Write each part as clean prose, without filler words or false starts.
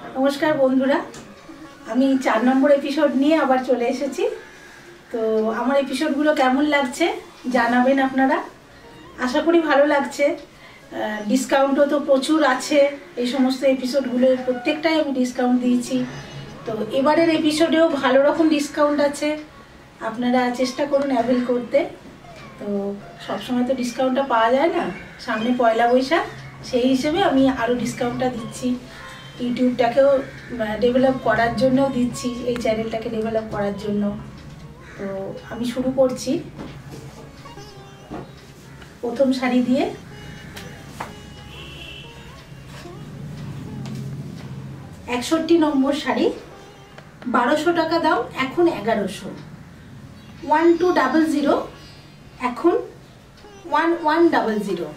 नमस्कार बंधुरा আমি 4 নম্বর এপিসোড নিয়ে আবার চলে এসেছি। তো আমার এপিসোডগুলো কেমন লাগছে জানাবেন আপনারা। আশা করি ভালো লাগছে। ডিসকাউন্টও তো প্রচুর আছে, এই সমস্ত এপিসোডগুলো প্রত্যেকটাই আমি ডিসকাউন্ট দিয়েছি। তো এবারের এপিসোডেও ভালো রকম ডিসকাউন্ট আছে, আপনারা চেষ্টা করুন অ্যাভেল করতে। তো সবসময় তো ডিসকাউন্টটা পাওয়া যায় না, সামনে পয়লা বৈশাখ, সেই হিসেবে আমি আরও ডিসকাউন্টটা দিচ্ছি। ইউটিউবটাকেও ডেভেলপ করার জন্য দিচ্ছি, এই চ্যানেলটাকে ডেভেলপ করার জন্য। তো আমি শুরু করছি প্রথম শাড়ি দিয়ে। একষট্টি নম্বর শাড়ি, 1200 টাকা দাম, এখন 1100। 1200 এখন 1100।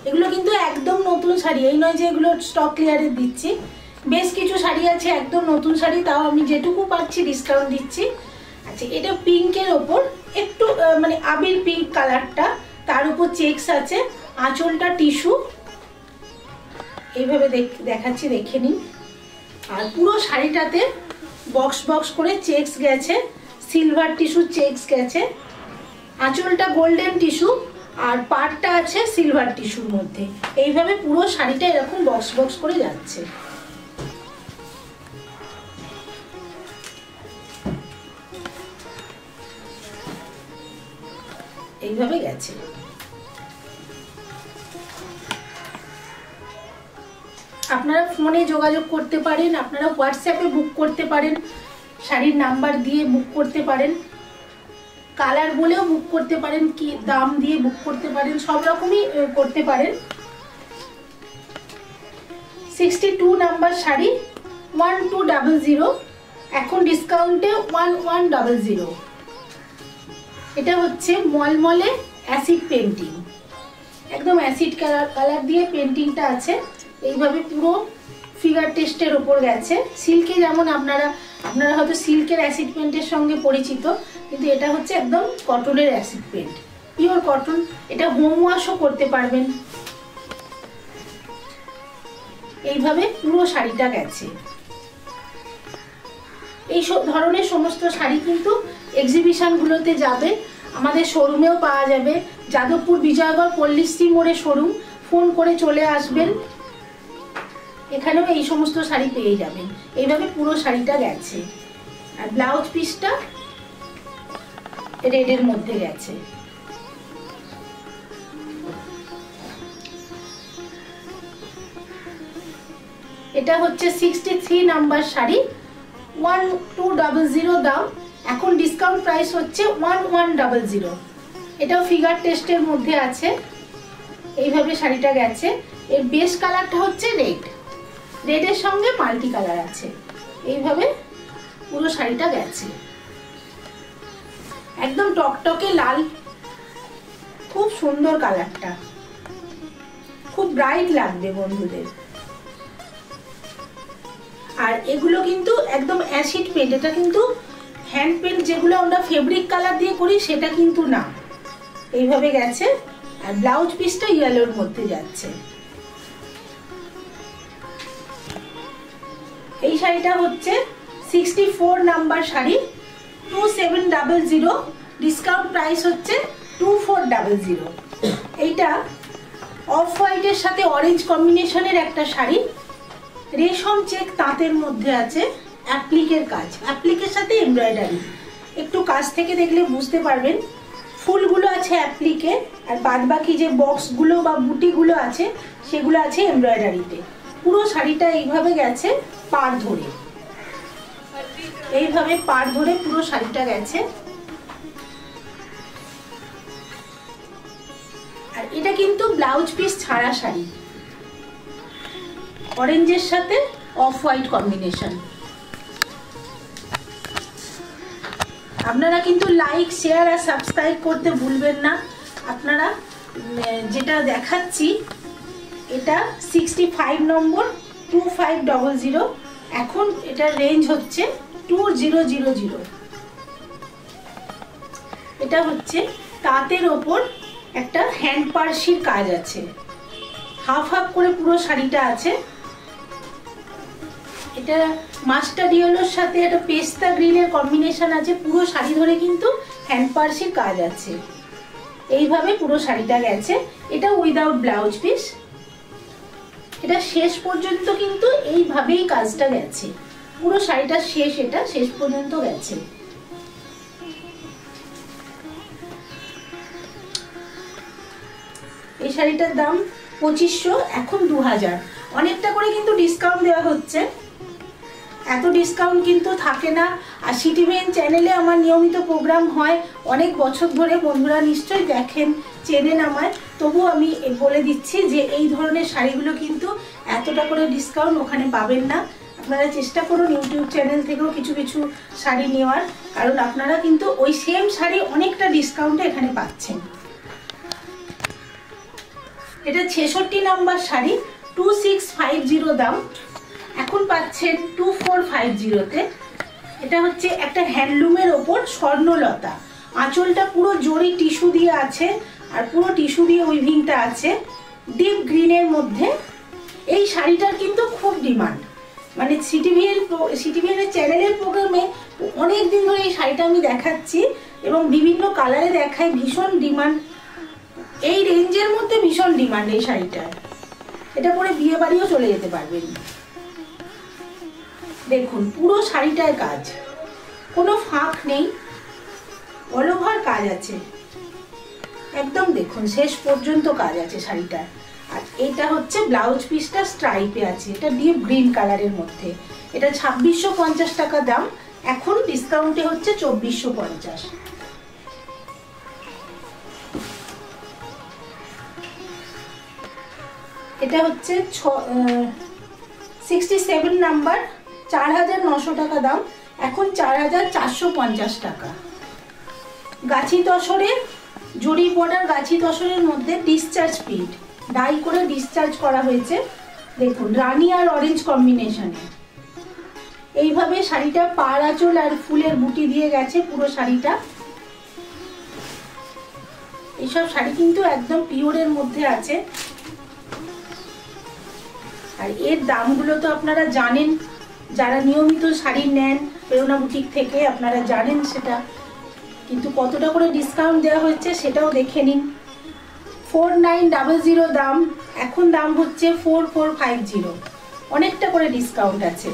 এগুলো কিন্তু একদম নতুন শাড়ি, এই নয় যে এগুলো স্টক ক্লিয়ারে দিচ্ছি। বেশ কিছু শাড়ি আছে একদম নতুন শাড়ি, তাও আমি যেটুকু পাচ্ছি ডিসকাউন্ট দিচ্ছি। আচ্ছা, এটা পিঙ্কের ওপর একটু মানে আবির পিঙ্ক কালারটা, তার উপর চেকস আছে, আঁচলটা টিস্যু, এইভাবে দেখাচ্ছি, দেখে নিন। আর পুরো শাড়িটাতে বক্স বক্স করে চেকস গেছে, সিলভার টিস্যু চেকস গেছে, আঁচলটা গোল্ডেন টিস্যু আর পাড়টা আছে সিলভার টিস্যুর মধ্যে। এইভাবে পুরো শাড়িটা এরকম বক্স বক্স করে যাচ্ছে। এইভাবে গেছে। আপনারা ফোনে যোগাযোগ করতে পারেন, আপনারা হোয়াটসঅ্যাপে বুক করতে পারেন, শাড়ির নাম্বার দিয়ে বুক করতে পারেন, কালার বলেও বুক করতে পারেন, কি দাম দিয়ে বুক করতে পারেন, সব রকমই করতে পারেন। 62 নাম্বার শাড়ি, 1200, এখন ডিসকাউন্টে 1100। এটা হচ্ছে মলমলে অ্যাসিড পেন্টিং, একদম অ্যাসিড কালার দিয়ে পেন্টিংটা আছে। এইভাবে পুরো ফিগার টেস্টের ওপর গেছে। সিল্কে যেমন আপনারা হয়তো সিল্কের অ্যাসিড পেন্টের সঙ্গে পরিচিত, কিন্তু এটা হচ্ছে একদম কটনের অ্যাসিড পেন্ট, পিওর কটন। এটা হোম ওয়াশও করতে পারবেন। এইভাবে পুরো শাড়িটা গেছে। এই ধরনের সমস্ত শাড়ি কিন্তু এক্সিবিশনগুলোতে যাবে, আমাদের শোরুমেও পাওয়া যাবে। যাদবপুর বিজয়গড় পল্লীশ্রী মোড়ে শোরুম, ফোন করে চলে আসবেন, এখানেও এই সমস্ত শাড়ি পেয়ে যাবেন। এইভাবে পুরো শাড়িটা গেছে। আর ব্লাউজ পিসটা রেডের মধ্যে গেছে। এটা হচ্ছে 63 নাম্বার শাড়ি, 1200 দাম, এখন ডিসকাউন্ট প্রাইস হচ্ছে 1100। এটাও ফিগার টেস্টের মধ্যে আছে। এইভাবে শাড়িটা গেছে। এর বেস কালারটা হচ্ছে রেড, রেডের সঙ্গে মাল্টি কালার আছে। এইভাবে পুরো শাড়িটা গেছে। একদম টকটকে লাল, খুব সুন্দর কালারটা, খুব ব্রাইট লাগবে বন্ধুদের। আর এগুলো কিন্তু একদম অ্যাসিড পেন্ট, এটা কিন্তু হ্যান্ড পেন্ট যেগুলো আমরা ফেব্রিক কালার দিয়ে করি সেটা কিন্তু না। এইভাবে গেছে। আর ব্লাউজ পিসটা ইয়েলোর মধ্যে যাচ্ছে। এই শাড়িটা হচ্ছে 64 নাম্বার শাড়ি, 2700, ডিসকাউন্ট প্রাইস হচ্ছে 2400। এইটা অফ হোয়াইটের সাথে অরেঞ্জ কম্বিনেশনের একটা শাড়ি, রেশম চেক তাঁতের মধ্যে আছে, অ্যাপ্লিকের কাজ, অ্যাপ্লিকের সাথে এমব্রয়ডারি। একটু কাছ থেকে দেখলে বুঝতে পারবেন। ফুলগুলো আছে অ্যাপ্লিকে, আর বাদবাকি যে বক্সগুলো বা বুটিগুলো আছে সেগুলো আছে এমব্রয়ডারিতে। পুরো শাড়িটা এইভাবে গেছে পাড় ধরে, এইভাবে পাড় ধরে পুরো শাড়িটা গেছে। আর এটা কিন্তু ব্লাউজ পিস ছাড়া শাড়ি, অরেঞ্জের সাথে অফ হোয়াইট কম্বিনেশন। আপনারা কিন্তু লাইক, শেয়ার আর সাবস্ক্রাইব করতে ভুলবেন না। আপনারা যেটা দেখাচ্ছি এটা 65 নম্বর, 2500, এখন এটার রেঞ্জ হচ্ছে 2000। এটা হচ্ছে তাঁতের ওপর একটা হ্যান্ড পার্সির কাজ আছে, হাফ হাফ করে পুরো শাড়িটা আছে। এটা মাস্টার্ড ইয়েলোর সাথে একটা পেস্তা গ্রিনের কম্বিনেশন আছে। পুরো শাড়ি ধরে কিন্তু হ্যান্ড পার্সির কাজ আছে। এইভাবে পুরো শাড়িটা গেছে। এটা উইদাউট ব্লাউজ পিস। এটা শেষ পর্যন্ত কিন্তু এইভাবেই কাজটা গেছে। পুরো শাড়িটা শেষ, এটা শেষ পর্যন্ত গেছে। এই শাড়িটার দাম 2500, এখন 2000। অনেকটা করে কিন্তু ডিসকাউন্ট দেওয়া হচ্ছে। এত ডিসকাউন্ট কিন্তু থাকে না। আর সিটিভিএন চ্যানেলে আমার নিয়মিত প্রোগ্রাম হয় অনেক বছর ধরে, বন্ধুরা নিশ্চয়ই দেখেন, চেনেন আমায়। তবু আমি বলে দিচ্ছি যে এই ধরনের শাড়িগুলো কিন্তু এতটা করে ডিসকাউন্ট ওখানে পাবেন না। আপনারা চেষ্টা করুন ইউটিউব চ্যানেল থেকেও কিছু কিছু শাড়ি নেওয়ার, কারণ আপনারা কিন্তু ওই সেম শাড়ি অনেকটা ডিসকাউন্টে এখানে পাচ্ছেন। এটা 66 নাম্বার শাড়ি, 2650 দাম, এখন পাচ্ছেন 2450-তে। এটা হচ্ছে একটা হ্যান্ডলুমের ওপর স্বর্ণলতা। আঁচলটা পুরো জরি টিস্যু দিয়ে আছে, আর পুরো টিস্যু দিয়ে উইভিংটা আছে ডিপ গ্রিনের মধ্যে। এই শাড়িটার কিন্তু খুব ডিমান্ড, মানে সিটিভিএন চ্যানেলের প্রোগ্রামে অনেক দিন ধরে এই শাড়িটা আমি দেখাচ্ছি এবং বিভিন্ন কালারে দেখাই। ভীষণ ডিমান্ড, এই রেঞ্জের মধ্যে ভীষণ ডিমান্ড এই শাড়িটার। এটা পরে বিয়ে বাড়িও চলে যেতে পারবেন। দেখুন পুরো শাড়িটায় কাজ, কোনো ফাঁক নেই, অল ওভার কাজ আছে একদম। দেখুন শেষ পর্যন্ত কাজ আছে শাড়িটার। আর এটা হচ্ছে ব্লাউজ পিসটা স্ট্রাইপে আছে, এটা ডিপ গ্রিন কালারের মধ্যে। এটা 2650 টাকা দাম, এখন ডিসকাউন্টে হচ্ছে 2450। এটা হচ্ছে 67 নাম্বার, 4900 টাকা দাম, এখন 4450 টাকা। গাছি তসরের জরি বর্ডার, গাছি তসরের মধ্যে ডিসচার্জ পিট ডাই করে ডিসচার্জ করা হয়েছে। দেখুন রানী আর অরেঞ্জ কম্বিনেশনে এইভাবে শাড়িটা পাড় আঁচল আর ফুলের বুটি দিয়ে গেছে পুরো শাড়িটা। এইসব শাড়ি কিন্তু একদম পিওরের মধ্যে আছে। আর এর দামগুলো তো আপনারা জানেন, যারা নিয়মিত শাড়ি নেন প্রেরণা বুটিক থেকে আপনারা জানেন সেটা, কিন্তু কতটা করে ডিসকাউন্ট দেওয়া হচ্ছে সেটাও দেখে নিন। 4900 দাম, এখন দাম হচ্ছে 4450, অনেকটা করে ডিসকাউন্ট আছে।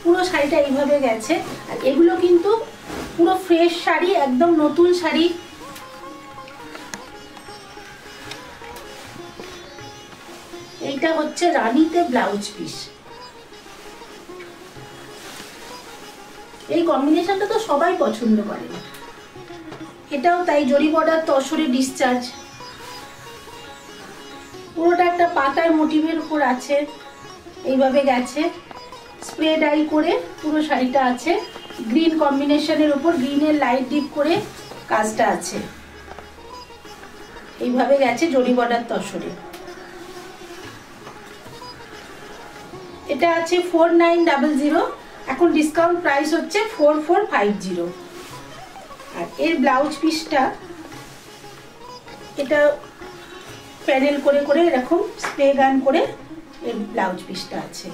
পুরো শাড়িটা এইভাবে গেছে। আর এগুলো কিন্তু পুরো ফ্রেশ শাড়ি, একদম নতুন শাড়ি। এইটা হচ্ছে রানীতে ব্লাউজ পিস। এই কম্বিনেশনটা তো সবাই পছন্দ করে। এটাও তাই, জরি বর্ডার তসরে ডিসচার্জ, পুরোটা একটা পাতার মোটিভের উপর আছে, এইভাবে গেছে। স্প্রে ডাই করে পুরো শাড়িটা আছে, গ্রিন কম্বিনেশনের উপর গ্রিনের লাইট ডিপ করে কাজটা আছে। এইভাবে গেছে জরি বর্ডার তসরে। এটা আছে 4900, এখন ডিসকাউন্ট প্রাইস হচ্ছে 4450। আর এর ব্লাউজ পিসটা এটা প্যানেল করে করে এরকম স্প্রে গান করে এর ব্লাউজ পিসটা আছে।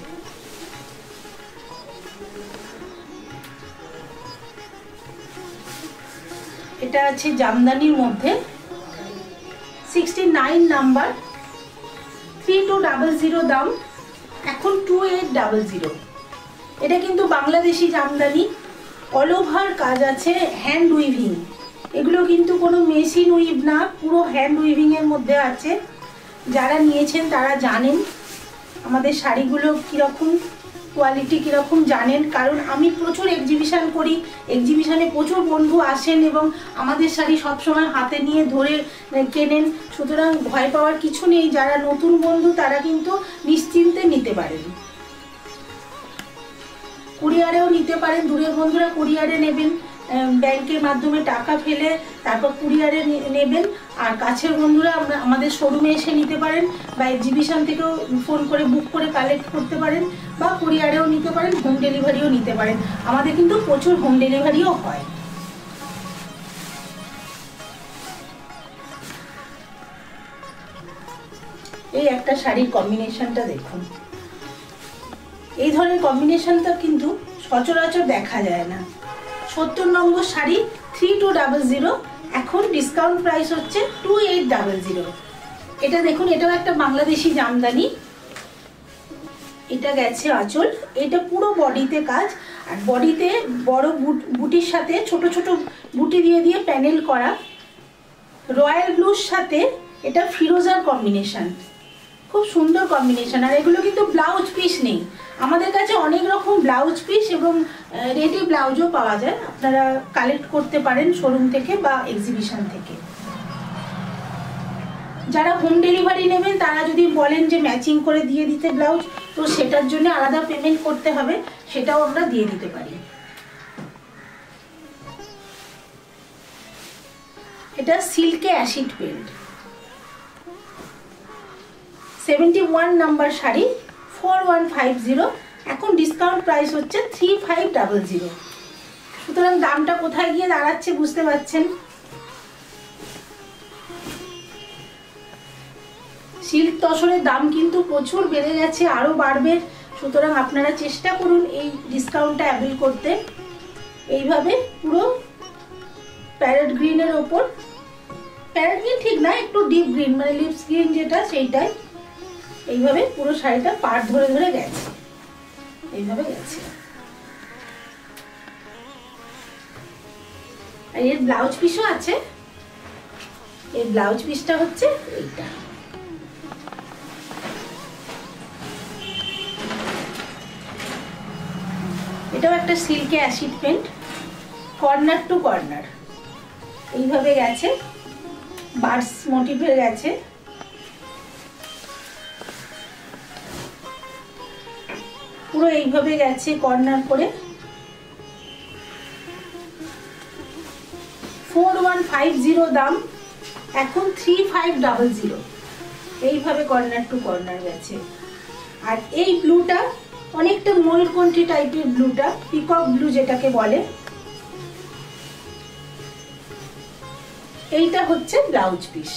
এটা আছে জামদানির মধ্যে, 69 নাম্বার, 3200 দাম, এখন 2800। এটা কিন্তু বাংলাদেশি জামদানি, অল ওভার কাজ আছে, হ্যান্ড উইভিং। এগুলো কিন্তু কোনো মেশিন উইভ না, পুরো হ্যান্ড উইভিং এর মধ্যে আছে। যারা নিয়েছেন তারা জানেন আমাদের শাড়িগুলো কীরকম কোয়ালিটি, কীরকম জানেন, কারণ আমি প্রচুর এক্সিবিশন করি, এক্সিবিশনে প্রচুর বন্ধু আসেন এবং আমাদের শাড়ি সবসময় হাতে নিয়ে ধরে কেনেন। সুতরাং ভয় পাওয়ার কিছু নেই, যারা নতুন বন্ধু তারা কিন্তু নিশ্চিন্তে নিতে পারেন। কুরিয়ারেও নিতে পারেন, দূরের বন্ধুরা কুরিয়ারে নেবেন, ব্যাংকের মাধ্যমে টাকা ফেলে তারপর কুরিয়ারে নেবেন। আর কাছের বন্ধুরা আমাদের শোরুমে এসে নিতে পারেন, বা এক্সিবিশন থেকেও ফোন করে বুক করে কালেক্ট করতে পারেন, বা কুরিয়ারেও নিতে পারেন, হোম ডেলিভারিও নিতে পারেন। আমাদের কিন্তু প্রচুর হোম ডেলিভারিও হয়। এই একটা শাড়ির কম্বিনেশনটা দেখুন, এই ধরনের কম্বিনেশনটা কিন্তু সচরাচর দেখা যায় না। 70 নম্বর শাড়ি 3200, এখন ডিসকাউন্ট প্রাইস হচ্ছে 2800। এটা দেখুন, এটাও একটা বাংলাদেশি জামদানি। এটা গেছে আঁচল, এটা পুরো বডিতে কাজ, আর বডিতে বড় বুটির সাথে ছোট ছোট বুটি দিয়ে দিয়ে প্যানেল করা। রয়্যাল ব্লুর সাথে এটা ফিরোজার কম্বিনেশন, খুব সুন্দর কম্বিনেশন। আর এগুলো কিন্তু ব্লাউজ পিস নেই, আমাদের কাছে অনেক রকম ব্লাউজ পিস এবং রেডি ব্লাউজও পাওয়া যায়, আপনারা কালেক্ট করতে পারেন শোরুম থেকে বা এক্সিবিশন থেকে। যারা হোম ডেলিভারি নেবেন তারা যদি বলেন যে ম্যাচিং করে দিয়ে দিতে ব্লাউজ, তো সেটার জন্য আলাদা পেমেন্ট করতে হবে, সেটাও আমরা দিয়ে দিতে পারি। এটা সিল্কে অ্যাসিড পেন্ট, 71 নাম্বার শাড়ি 4150, এখন ডিসকাউন্ট প্রাইস হচ্ছে 3500। সুতরাং দামটা কোথায় গিয়ে দাঁড়াচ্ছে বুঝতে পারছেন। সিল্ক তসরের দাম কিন্তু প্রচুর বেড়ে গেছে, আরও বাড়বে, সুতরাং আপনারা চেষ্টা করুন এই ডিসকাউন্টটা অ্যাভেল করতে। এইভাবে পুরো প্যারেট গ্রিনের ওপর, প্যারেট গ্রিন ঠিক না, একটু ডিপ গ্রিন মানে লিপস গ্রিন যেটা সেইটাই, এইভাবে পুরো শাড়িটা পাড় ধরে ধরে গেছে, এইভাবে গেছে। আর এর ব্লাউজ পিসও আছে, এর ব্লাউজ পিসটা হচ্ছে এইটা। এটাও একটা সিল্কে acid paint, corner to corner এইভাবে গেছে, বার্ডস মোটিভে গেছে। পুরো এইভাবে গেছে কর্নার করে। 4150 দাম, এখন 3500। এইভাবে কর্নার টু কর্নার গেছে। আর এই ব্লুটা অনেকটা ময়ূরকণ্ঠী টাইপের ব্লুটা, পিকক ব্লু যেটাকে বলে, এইটা হচ্ছে ব্লাউজ পিস।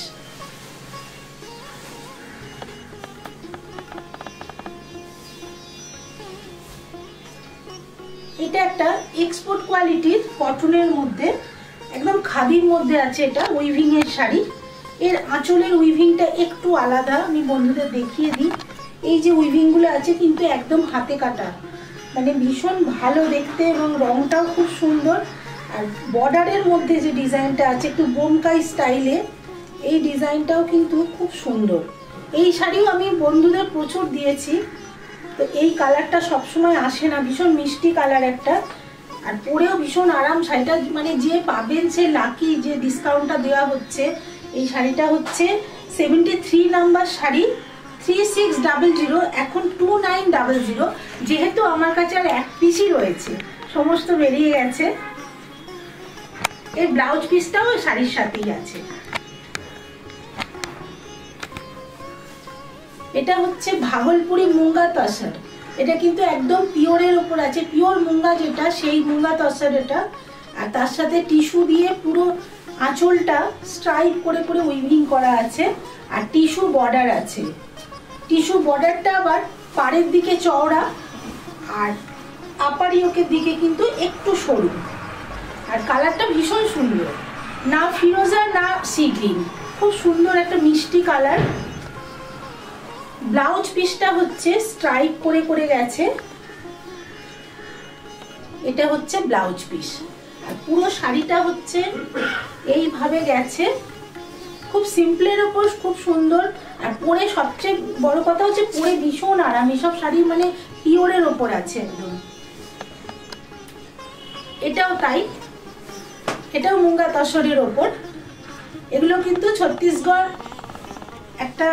এটা একটা এক্সপোর্ট কোয়ালিটির কটনের মধ্যে, একদম খাদির মধ্যে আছে, এটা উইভিং এর শাড়ি। এর আঁচলের উইভিংটা একটু আলাদা, আমি বন্ধুদের দেখিয়ে দিই। এই যে উইভিংগুলো আছে কিন্তু একদম হাতে কাটা, মানে ভীষণ ভালো দেখতে এবং রংটাও খুব সুন্দর। আর বর্ডারের মধ্যে যে ডিজাইনটা আছে একটু বোমকাই স্টাইলে, এই ডিজাইনটাও কিন্তু খুব সুন্দর। এই শাড়িও আমি বন্ধুদের প্রচুর দিয়েছি, তো এই কালারটা সবসময় আসে না, ভীষণ মিষ্টি কালার একটা, আর পরেও ভীষণ আরাম শাড়িটা, মানে যে পাবেন সে লাকি যে ডিসকাউন্টটা দেওয়া হচ্ছে। এই শাড়িটা হচ্ছে 73 নাম্বার শাড়ি 3600, এখন 2900। যেহেতু আমার কাছে আর এক পিসই রয়েছে, সমস্ত বেরিয়ে গেছে। এর ব্লাউজ পিসটাও শাড়ির সাথেই আছে। এটা হচ্ছে ভাগলপুরি মুঙ্গা তসর, এটা কিন্তু একদম পিওরের ওপর আছে, পিওর মুঙ্গা যেটা সেই মুঙ্গা তসর এটা। আর তার সাথে টিস্যু দিয়ে পুরো আঁচলটা স্ট্রাইপ করে করে উইভিং করা আছে, আর টিস্যু বর্ডার আছে। টিস্যু বর্ডারটা আবার পাড়ের দিকে চওড়া আর আপার ইয়োকের দিকে কিন্তু একটু সরু। আর কালারটা ভীষণ সুন্দর, না ফিরোজা না সি গ্রিন, খুব সুন্দর একটা মিষ্টি কালার। ব্লাউজ পিসটা হচ্ছে স্ট্রাইপ করে করে গেছে, এটা হচ্ছে ব্লাউজ পিস। আর পুরো শাড়িটা হচ্ছে এইভাবে গেছে, খুব সিম্পলের ওপর খুব সুন্দর। আর পরে সবচেয়ে বড় কথা হচ্ছে পরে ভীষণ আরাম, এসব শাড়ি মানে পিওরের ওপর আছে একদম। এটাও তাই, এটাও মুঙ্গা তসরের ওপর। এগুলো কিন্তু ছত্তিশগড় একটা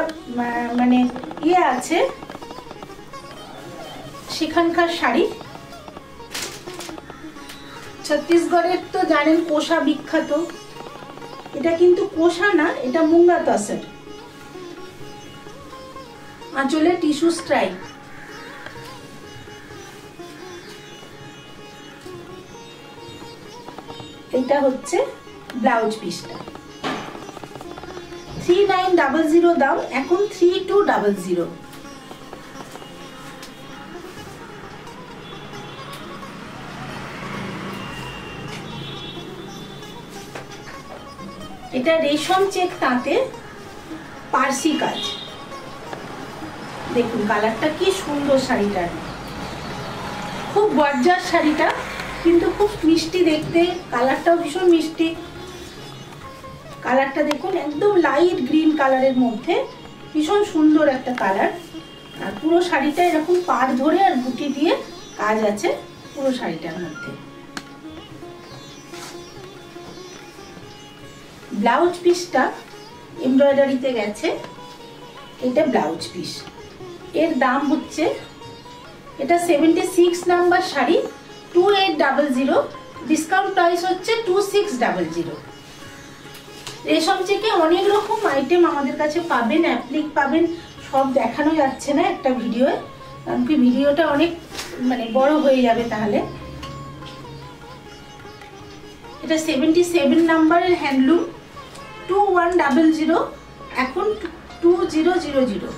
মানে ইয়ে আছে, সেখানকার শাড়ি। ছত্তিশগড়ের তো জানেন কোষা বিখ্যাত, এটা কিন্তু কোষা না, এটা মুঙ্গা তসর। আঁচলে টিস্যু স্ট্রাইপ। এটা হচ্ছে ব্লাউজ পিসটা। 3900 দাম, এখন 3200। এটা রেশম চেক তাঁতে পার্সি কাজ। দেখুন কালারটা কি সুন্দর শাড়িটার, খুব গর্জাস শাড়িটা, কিন্তু খুব মিষ্টি দেখতে, কালারটাও ভীষণ মিষ্টি। কালারটা দেখুন একদম লাইট গ্রিন কালারের মধ্যে, ভীষণ সুন্দর একটা কালার। আর পুরো শাড়িটা এরকম পাড় ধরে আর বুটি দিয়ে কাজ আছে পুরো শাড়িটার মধ্যে। ব্লাউজ পিসটা এমব্রয়ডারিতে গেছে, এটা ব্লাউজ পিস। এর দাম হচ্ছে, এটা 76 নাম্বার শাড়ি, 2800, ডিসকাউন্ট প্রাইস হচ্ছে 2600। রেশম চেকে অনেক রকম আইটেম আমাদের কাছে পাবেন, অ্যাপ্লিক পাবেন, সব দেখানো যাচ্ছে না একটা ভিডিওয়ে, কারণ কি ভিডিওটা অনেক বড় হয়ে যাবে তাহলে। এটা 77 নাম্বারের হ্যান্ডলুম, 2100, এখন 2000।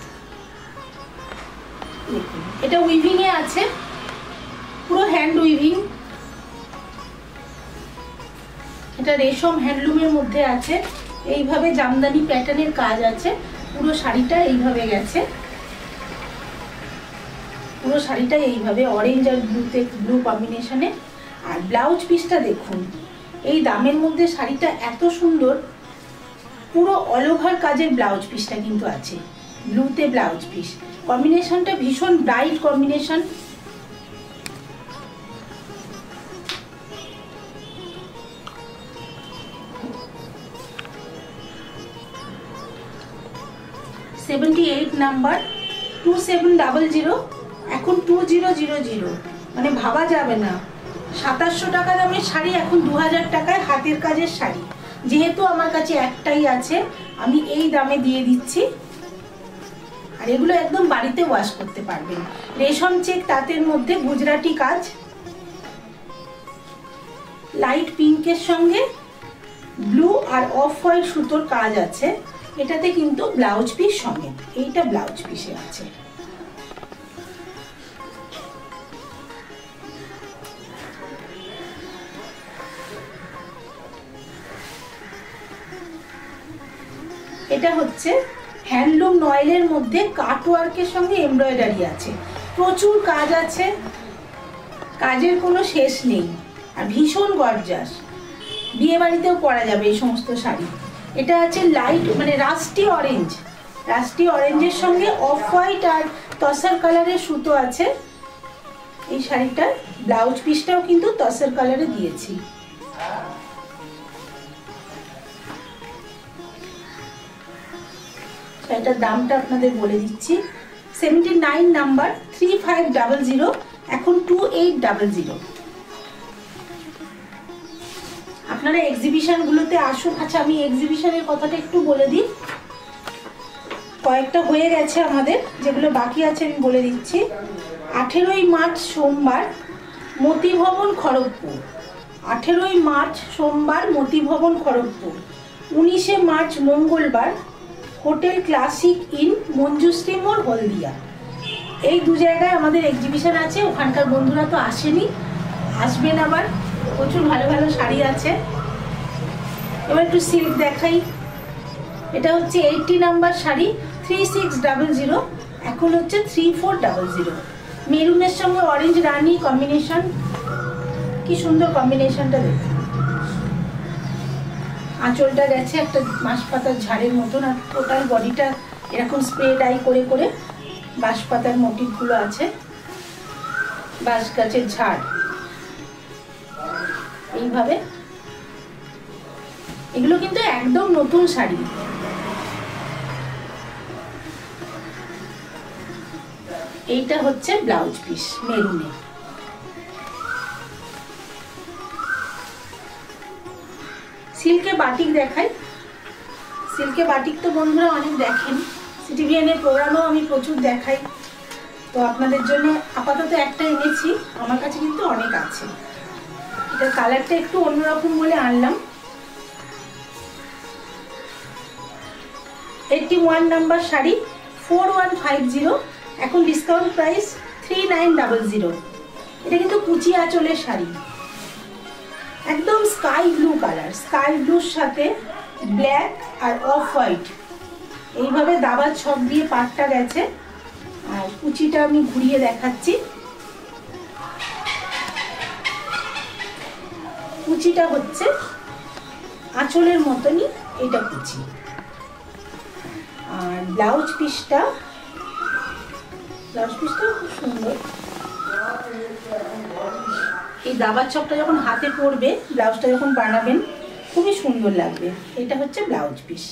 এটা উইভিং এ আছে, পুরো হ্যান্ড উইভিং। এটা রেশম হ্যান্ডলুমের মধ্যে আছে, এইভাবে জামদানি প্যাটার্নের কাজ আছে, পুরো শাড়িটা এইভাবে গেছে, পুরো শাড়িটা এইভাবে অরেঞ্জ আর ব্লু কম্বিনেশনে। আর ব্লাউজ পিসটা দেখুন, এই দামের মধ্যে শাড়িটা এত সুন্দর, পুরো অল ওভার কাজের ব্লাউজ পিসটা কিন্তু আছে, ব্লুতে ব্লাউজ পিস, কম্বিনেশনটা ভীষণ ব্রাইট কম্বিনেশন। নাম্বার 2700, এখন 2000, ভাবা যাবে না, 2700 টাকা দামের শাড়ি এখন 2000 টাকায় হাতের কাজের শাড়ি। যেহেতু আমার কাছে একটাই আছে, আমি এই দামে দিয়ে দিচ্ছি। আর এগুলো একদম বাড়িতে ওয়াশ করতে পারবেন। রেশম চেক তাঁতের মধ্যে গুজরাটি কাজ, লাইট পিঙ্কের সঙ্গে ব্লু আর অফ হোয়াইট সুতোর কাজ আছে। এটাতে কিন্তু ব্লাউজ পিস সমেত, এইটা ব্লাউজ পিসে আছে। এটা হচ্ছে হ্যান্ডলুম নয়েলের মধ্যে কাট ওয়ার্কের সঙ্গে এমব্রয়ডারি আছে, প্রচুর কাজ আছে, কাজের কোনো শেষ নেই, আর ভীষণ গর্জাস। বিয়ে বাড়িতেও পরা যাবে এই সমস্ত শাড়ি। এটা আছে লাইট রাস্টি অরেঞ্জ, রাস্টি অরেঞ্জের সঙ্গে অফ হোয়াইট আর তসর কালারের সুতো আছে এই শাড়িটার। ব্লাউজ পিসটাও কিন্তু তসর কালারে দিয়েছি। এটার দামটা আপনাদের বলে দিচ্ছি, 79 নাম্বার, 3500, এখন 2800। আপনারা এক্সিবিশন গুলোতে আসুন। আচ্ছা, আমি এক্সিবিশনের কথাটা একটু বলে দিই, কয়েকটা হয়ে গেছে আমাদের, যেগুলো বাকি আছে আমি বলে দিচ্ছি। 18ই মার্চ সোমবার মতিভবন খড়গপুর, 18ই মার্চ সোমবার মতিভবন খড়গপুর, 19শে মার্চ মঙ্গলবার হোটেল ক্লাসিক ইন মঞ্জুশ্রী মোড় হলদিয়া। এই দু জায়গায় আমাদের এক্সিবিশন আছে। ওখানকার বন্ধুরা তো আসেনি, আসবেন আবার, প্রচুর ভালো ভালো শাড়ি আছে। এবার একটু সিল্ক দেখাই। এটা হচ্ছে 80 নাম্বার শাড়ি, 3600, এখন হচ্ছে 3400। মেরুনের সঙ্গে অরেঞ্জ রানি কম্বিনেশন, কি সুন্দর কম্বিনেশনটা দেখুন। আঁচলটা গেছে একটা বাঁশপাতার ঝাড়ের মতন, আর টোটাল বডিটা এরকম স্প্রে ডাই করে করে বাঁশপাতার মোটিভগুলো আছে, বাঁশ গাছের ঝাড় এইভাবে। এগুলো কিন্তু একদম নতুন শাড়ি। এইটা হচ্ছে ব্লাউজ পিস মেরুনে। সিল্কে বাটিক দেখাই। সিল্কে বাটিক তো বন্ধুরা অনেক দেখেন, সিটিভিএনের প্রোগ্রামেও আমি প্রচুর দেখাই। তো আপনাদের জন্য আপাতত একটা এনেছি, আমার কাছে কিন্তু অনেক আছে। এটার কালারটা একটু অন্যরকম বলে আনলাম। 81 নাম্বার শাড়ি, 4150, এখন ডিসকাউন্ট প্রাইস 3900। এটা কিন্তু কুচি আঁচলের শাড়ি, একদম স্কাই ব্লু কালার, স্কাই ব্লুর সাথে ব্ল্যাক আর অফ হোয়াইট, এইভাবে দাবার ছক দিয়ে পাটটা গেছে। আর কুচিটা আমি ঘুরিয়ে দেখাচ্ছি। কুচিটা হচ্ছে আঁচলের মতনই এটা কুচি। আর ব্লাউজ পিসটা খুব সুন্দর। এই দাবার ছকটা যখন হাতে পড়বে, ব্লাউজটা যখন বানাবেন খুবই সুন্দর লাগবে। এটা হচ্ছে ব্লাউজ পিস।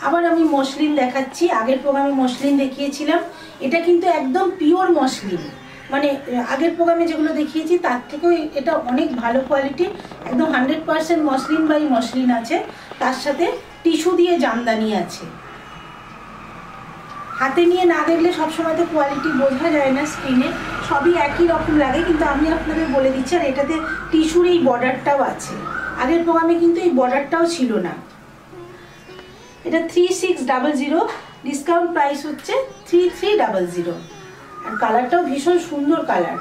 আবার আমি মসলিন দেখাচ্ছি। আগের প্রোগ্রামে মসলিন দেখিয়েছিলাম, এটা কিন্তু একদম পিওর মসলিন, মানে আগের প্রোগ্রামে যেগুলো দেখিয়েছি তার থেকেও এটা অনেক ভালো কোয়ালিটি। একদম 100% মসলিন বাই মসলিন আছে, তার সাথে টিস্যু দিয়ে জামদানি আছে। হাতে নিয়ে না দেখলে সবসময় তো কোয়ালিটি বোঝা যায় না স্ক্রিনে, সবই একই রকম লাগে, কিন্তু আমি আপনাদের বলে দিচ্ছি। আর এটাতে টিস্যুর এই বর্ডারটাও আছে, আগের প্রোগ্রামে কিন্তু এই বর্ডারটাও ছিল না। এটা 3600, ডিসকাউন্ট প্রাইস হচ্ছে 3300। আর কালারটাও ভীষণ সুন্দর কালার,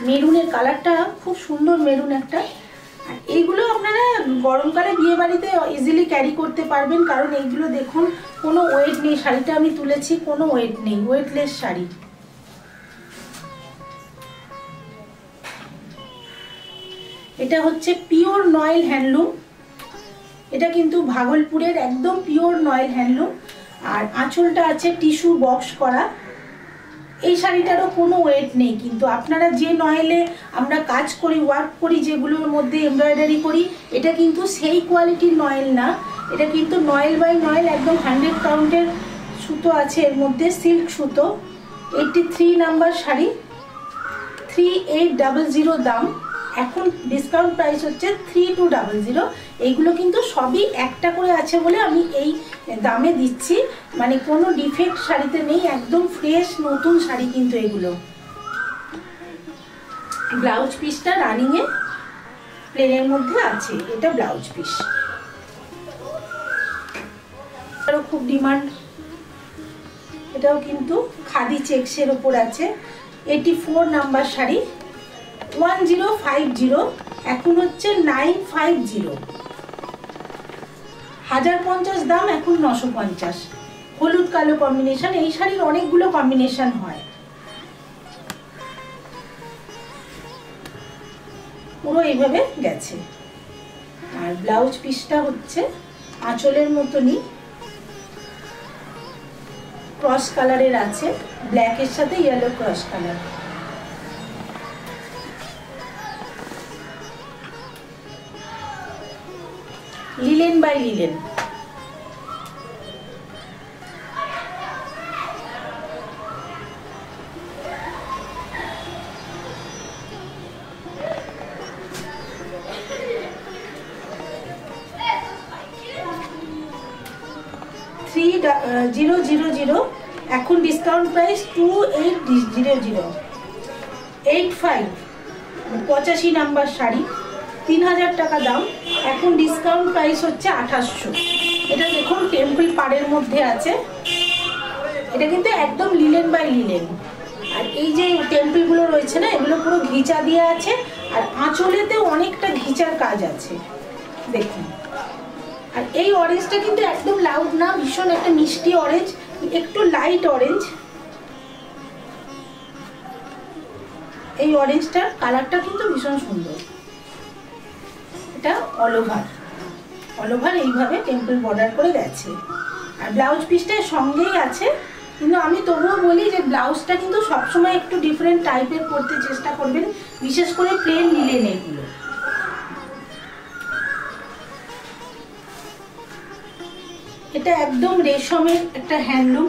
মেরুনের কালারটা খুব সুন্দর, মেরুন একটা। আর এইগুলো আপনারা গরমকালে বিয়ে বাড়িতে ইজিলি ক্যারি করতে পারবেন, কারণ এইগুলো দেখুন কোনো ওয়েট নেই। শাড়িটা আমি তুলেছি, কোনো ওয়েট নেই, ওয়েটলেস শাড়ি। এটা হচ্ছে পিওর নয়েল হ্যান্ডলুম, এটা কিন্তু ভাগলপুরের একদম পিওর নয়েল হ্যান্ডলুম। আর আঁচলটা আছে টিস্যু বক্স করা। এই শাড়িটারও কোনো ওয়েট নেই, কিন্তু আপনারা যে নয়েলে আমরা কাজ করি, ওয়ার্ক করি, যেগুলোর মধ্যে এমব্রয়ডারি করি, এটা কিন্তু সেই কোয়ালিটির নয়েল না। এটা কিন্তু নয়েল বাই নয়েল, একদম 100 কাউন্টের সুতো আছে এর মধ্যে, সিল্ক সুতো। 83 নাম্বার শাড়ি, 3800 দাম। এখন ডিসকাউন্ট প্রাইস হচ্ছে 3200। এইগুলো কিন্তু সবই একটা করে আছে বলে আমি এই দামে দিচ্ছি, মানে কোনো ডিফেক্ট শাড়িতে নেই, একদম ফ্রেশ নতুন শাড়ি কিন্তু এগুলো। ব্লাউজ পিসটা রানিংয়ে প্লেনের মধ্যে আছে, এটা ব্লাউজ পিস। আরও খুব ডিমান্ড, এটাও কিন্তু খাদি চেক্সের ওপর আছে। 84 নাম্বার শাড়ি, 1050, এখন হচ্ছে 950। 1050 দাম, এখন 950। হলুদ কালো কম্বিনেশন। এই শাড়ির অনেকগুলো কম্বিনেশন হয়, পুরো এইভাবে গেছে। আর ব্লাউজ পিসটা হচ্ছে আঁচলের মতনই ক্রস কালারের আছে, ব্ল্যাকের সাথে yellow cross colour. Linen by linen. $3000, এখন ডিসকাউন্ট প্রাইস 2800। 85, 85 নাম্বার শাড়ি, 3000 টাকা দাম, এখন ডিসকাউন্ট প্রাইস হচ্ছে 2800। এটা দেখুন টেম্পল পাড়ের মধ্যে আছে, এটা কিন্তু একদম লিলেন বাই লিলেন। আর এই যে টেম্পলগুলো রয়েছে না, এগুলো পুরো ঘিচা দিয়ে আছে, আর আঁচলেতেও অনেকটা ঘিচার কাজ আছে দেখুন। আর এই অরেঞ্জটা কিন্তু একদম লাউড না, ভীষণ একটা মিষ্টি অরেঞ্জ, একটু লাইট অরেঞ্জ। এই অরেঞ্জটার কালারটা কিন্তু ভীষণ সুন্দর। এটা অল ওভার এইভাবে টেম্পল বর্ডার করে গেছে। আর ব্লাউজ পিসটা সঙ্গেই আছে, কিন্তু আমি তবুও বলি যে ব্লাউজটা কিন্তু সবসময় একটু ডিফারেন্ট টাইপের করতে চেষ্টা করবেন, বিশেষ করে প্লেন লিলেন এগুলো। এটা একদম রেশমের একটা হ্যান্ডলুম।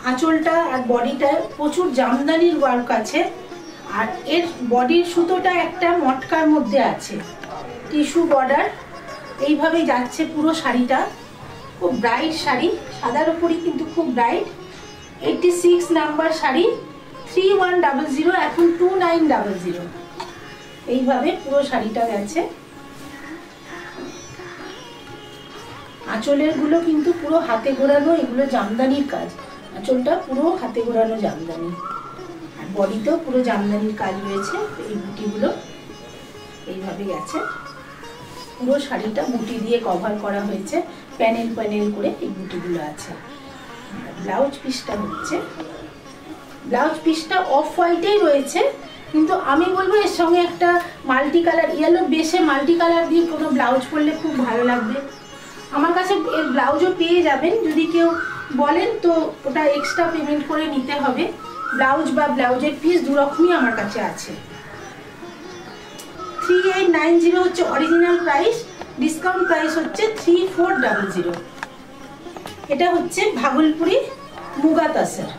আঁচলটা আর বডিটা প্রচুর জামদানির ওয়ার্ক আছে, আর এর বডির সুতোটা একটা মটকার মধ্যে আছে, টিস্যু বর্ডার। এইভাবে যাচ্ছে পুরো শাড়িটা, খুব ব্রাইট শাড়ি, সাদার উপরই কিন্তু খুব ব্রাইট। 86 নাম্বার শাড়ি, 3100, এখন 2900। এইভাবে পুরো শাড়িটা গেছে। আঁচলের গুলো কিন্তু পুরো হাতে ঘোরানো, এগুলো জামদানির কাজ, আঁচলটা পুরো হাতে ঘোরানো জামদানি। আর বডিতেও পুরো জামদানির কাজ রয়েছে। এই বুটিগুলো এইভাবে গেছে, পুরো শাড়িটা বুটি দিয়ে কভার করা হয়েছে, প্যানেল প্যানেল করে এই বুটিগুলো আছে। ব্লাউজ পিসটা হচ্ছে, ব্লাউজ পিসটা অফ হোয়াইটেই রয়েছে, কিন্তু আমি বলবো এর সঙ্গে একটা মাল্টি কালার, ইয়েলো বেসে মাল্টি কালার দিয়ে কোনো ব্লাউজ পরলে খুব ভালো লাগবে। আমার কাছে এর ব্লাউজও পেয়ে যাবেন, যদি কেউ বলেন তো ওটা এক্সট্রা পেমেন্ট করে নিতে হবে। ব্লাউজ বা ব্লাউজের পিস দু রকমই আমার কাছে আছে। 3890 হচ্ছে অরিজিনাল প্রাইস, ডিসকাউন্ট প্রাইস হচ্ছে 3400। এটা হচ্ছে ভাগলপুরি মুগা তাসের।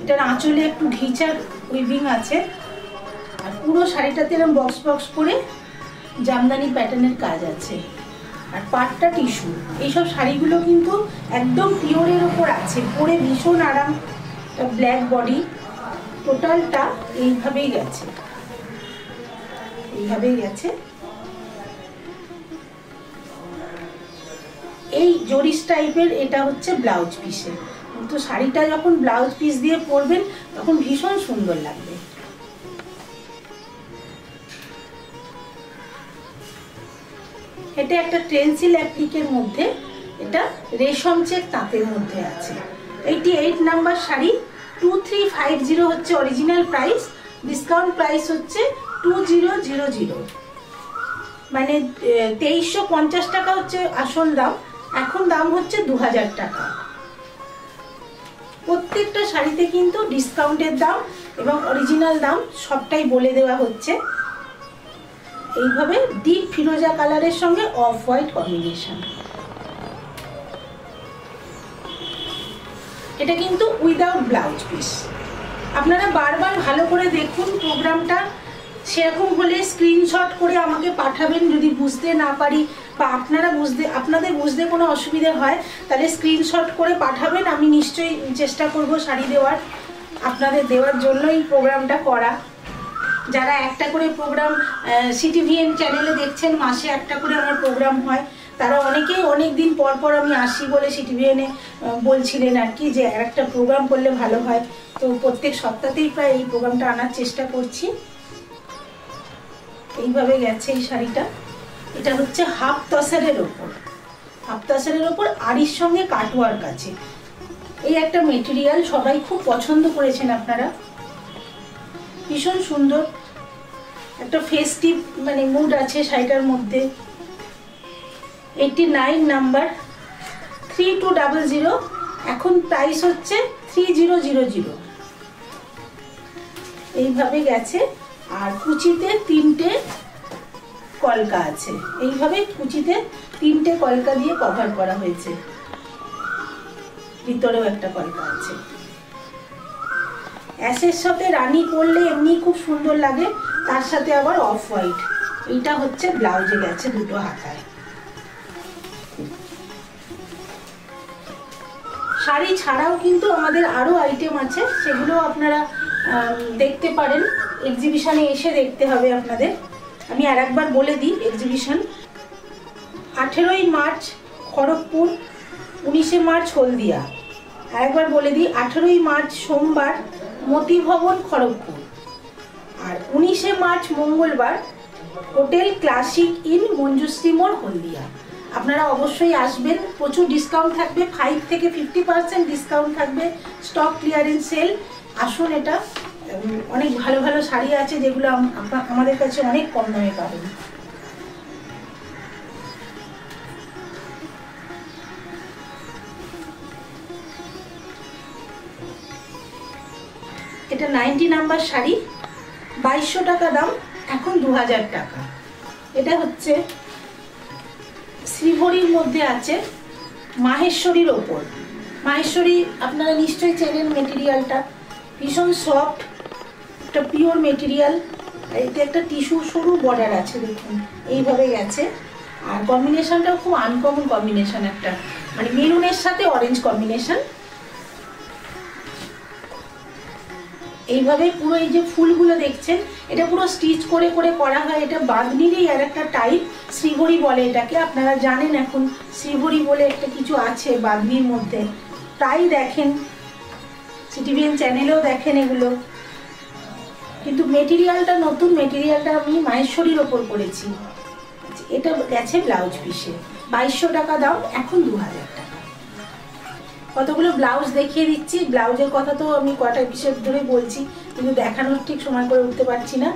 এটার আঁচলে একটু ঘিচার উইভিং আছে, আর পুরো শাড়িটাতে এরকম বক্স বক্স করে জামদানি প্যাটার্নের কাজ আছে, আর পাটটা টিস্যু। এইসব শাড়িগুলো কিন্তু একদম পিওরের ওপর আছে, পরে ভীষণ আরাম। ব্ল্যাক বডি, টোটালটা এইভাবেই গেছে, এইভাবেই গেছে। এই জরিস টাইপের এটা হচ্ছে ব্লাউজ পিসে, কিন্তু শাড়িটা যখন ব্লাউজ পিস দিয়ে পরবেন তখন ভীষণ সুন্দর লাগবে। এটা একটা টেন্সিল অ্যাপ্লিকের মধ্যে, এটা রেশম চেক তাঁতের মধ্যে আছে। 88 নাম্বার শাড়ি, 2350 হচ্ছে অরিজিনাল প্রাইস, ডিসকাউন্ট প্রাইস হচ্ছে 2000, মানে 2350 টাকা হচ্ছে আসল দাম, এখন দাম হচ্ছে 2000 টাকা। প্রত্যেকটা শাড়িতে কিন্তু ডিসকাউন্টের দাম এবং অরিজিনাল দাম সবটাই বলে দেওয়া হচ্ছে। এইভাবে ডিপ ফিরোজা কালারের সঙ্গে অফ হোয়াইট কম্বিনেশন। এটা কিন্তু উইদাউট ব্লাউজ পিস। আপনারা বারবার ভালো করে দেখুন প্রোগ্রামটা, সেরকম হলে স্ক্রিনশট করে আমাকে পাঠাবেন। যদি বুঝতে না পারি বা আপনাদের বুঝতে কোনো অসুবিধা হয় তাহলে স্ক্রিনশট করে পাঠাবেন, আমি নিশ্চয়ই চেষ্টা করব শাড়ি দেওয়ার, আপনাদের দেওয়ার জন্যই প্রোগ্রামটা করা। যারা একটা করে প্রোগ্রাম সিটিভিএন চ্যানেলে দেখছেন, মাসে একটা করে আমার প্রোগ্রাম হয়, তারা অনেকেই অনেক দিন পর পর আমি আসি বলে সিটিভিএনে বলছিলেন আর কি, যে একটা প্রোগ্রাম করলে ভালো হয়। তো প্রত্যেক সপ্তাহতেই প্রায় এই প্রোগ্রামটা আনার চেষ্টা করছি। এইভাবে গেছে এই শাড়িটা। এটা হচ্ছে হাফ তসরের ওপর, হাফ তসরের ওপর আড়ির সঙ্গে কাটওয়ার্ক আছে। এই একটা মেটেরিয়াল সবাই খুব পছন্দ করেছেন আপনারা, ভীষণ সুন্দর একটা ফেস্টিভ মানে মুড আছে শাড়িটার মধ্যে। 89 নাম্বার, 3200, এখন প্রাইস হচ্ছে 3000। এইভাবে গেছে, আর কুচিতে 3টে কলকা আছে, এইভাবে কুচিতে 3টে কলকা দিয়ে কভার করা হয়েছে, ভিতরেও একটা কলকা আছে। অ্যাশের সাথে রানী পরলে এমনি খুব সুন্দর লাগে, তার সাথে আবার অফ হোয়াইট। এইটা হচ্ছে ব্লাউজে গেছে দুটো হাতায়। শাড়ি ছাড়াও কিন্তু আমাদের আরো আইটেম আছে, সেগুলো আপনারা দেখতে পারেন। এক্সিবিশনে এসে দেখতে হবে আপনাদের। আমি আর একবার বলে দিই, এক্সিবিশন 18ই মার্চ খড়গপুর, 19শে মার্চ হলদিয়া। আর একবার বলে দিই, 18ই মার্চ সোমবার মতি ভবন খড়গপুর, আর 19শে মার্চ মঙ্গলবার হোটেল ক্লাসিক ইন মঞ্জুশ্রী মোড় হলদিয়া। আপনারা অবশ্যই আসবেন, প্রচুর ডিসকাউন্ট থাকবে, 5 থেকে 50% ডিসকাউন্ট থাকবে, স্টক ক্লিয়ারেন্স সেল। আসুন, এটা অনেক ভালো ভালো শাড়ি আছে যেগুলো আমাদের কাছে অনেক কম দামে পাবেন। এটা 90 নাম্বার শাড়ি, 2200 টাকা দাম, এখন 2000 টাকা। এটা হচ্ছে শ্রীভরির মধ্যে আছে, মাহেশ্বরীর ওপর। মাহেশ্বরী আপনারা নিশ্চয়ই চেনেন মেটেরিয়ালটা, ভীষণ সফট, একটা পিওর মেটেরিয়াল। এতে একটা টিস্যু সরু বর্ডার আছে, দেখুন এইভাবে গেছে। আর কম্বিনেশনটাও খুব আনকমন কম্বিনেশন, একটা মানে মেরুনের সাথে অরেঞ্জ কম্বিনেশন। এইভাবে পুরো এই যে ফুলগুলো দেখছেন, এটা পুরো স্টিচ করে করে করা হয়। এটা বাঁধনিরই আর একটা টাইপ, শ্রীভরি বলে এটাকে, আপনারা জানেন এখন শ্রীভরি বলে একটা কিছু আছে বাঁধনির মধ্যে, প্রায় দেখেন সিটিভিএন চ্যানেলেও দেখেন এগুলো। কিন্তু মেটেরিয়ালটা নতুন, মেটেরিয়ালটা আমি মাহেশ্বরীর ওপর করেছি। এটা গেছে ব্লাউজ পিসে, 2200 টাকা দাম, এখন 2000 টাকা। কতগুলো ব্লাউজ দেখিয়ে দিচ্ছি। ব্লাউজের কথা তো আমি কটা এপিসোড ধরে বলছি, কিন্তু দেখানোর ঠিক সময় করে উঠতে পারছি না।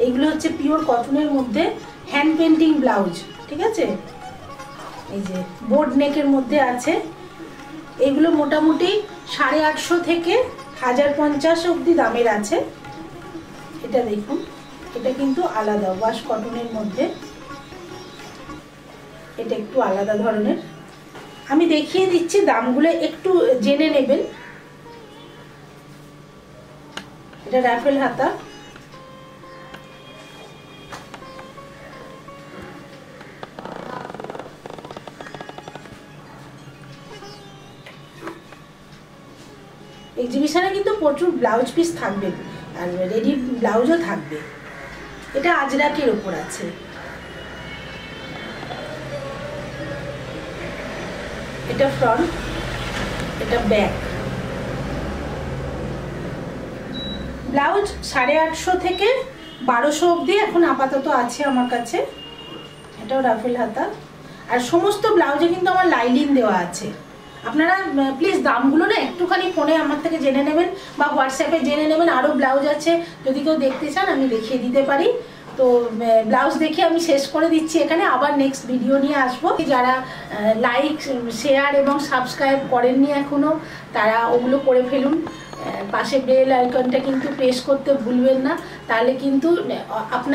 এইগুলো হচ্ছে পিওর কটনের মধ্যে হ্যান্ড পেন্টিং ব্লাউজ, ঠিক আছে? এই যে বোর্ড নেকের মধ্যে আছে। এগুলো মোটামুটি 850 থেকে 1050 অবধি দামের আছে। এটা দেখুন, এটা কিন্তু আলাদা ওয়াশ কটনের মধ্যে, এটা একটু আলাদা ধরনের। আমি দেখিয়ে দিচ্ছি, দামগুলো একটু জেনে নেবেন। এটা রাফেল হাতা, এক্সিবিশনে কিন্তু প্রচুর ব্লাউজ পিস থাকবে আর রেডি ব্লাউজও থাকবে। এটা আজরাকের ওপর আছে। এটা ফ্রন্ট, এটা ব্যাক। ব্লাউজ 850 থেকে 1200 অবধি এখন আপাতত আছে আমার কাছে। এটাও রাফেল হাতা। আর সমস্ত ব্লাউজে কিন্তু আমার লাইলিন দেওয়া আছে। আপনারা প্লিজ দামগুলো না একটুখানি ফোনে আমার থেকে জেনে নেবেন বা হোয়াটসঅ্যাপে জেনে নেবেন। আরও ব্লাউজ আছে, যদি কেউ দেখতে চান আমি দেখিয়ে দিতে পারি। তো ব্লাউজ দেখে আমি শেষ করে দিচ্ছি এখানে, আবার নেক্সট ভিডিও নিয়ে আসবো। যারা লাইক, শেয়ার এবং সাবস্ক্রাইব করেননি এখনও, তারা ওগুলো করে ফেলুন। পাশে বেল আইকনটা কিন্তু প্রেস করতে ভুলবেন না, তাহলে কিন্তু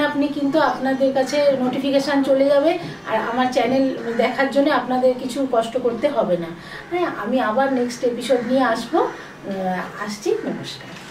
আপনি কিন্তু আপনাদের কাছে নোটিফিকেশান চলে যাবে, আর আমার চ্যানেল দেখার জন্য আপনাদের কিছু কষ্ট করতে হবে না। হ্যাঁ, আমি আবার নেক্সট এপিসোড নিয়ে আসছি। নমস্কার।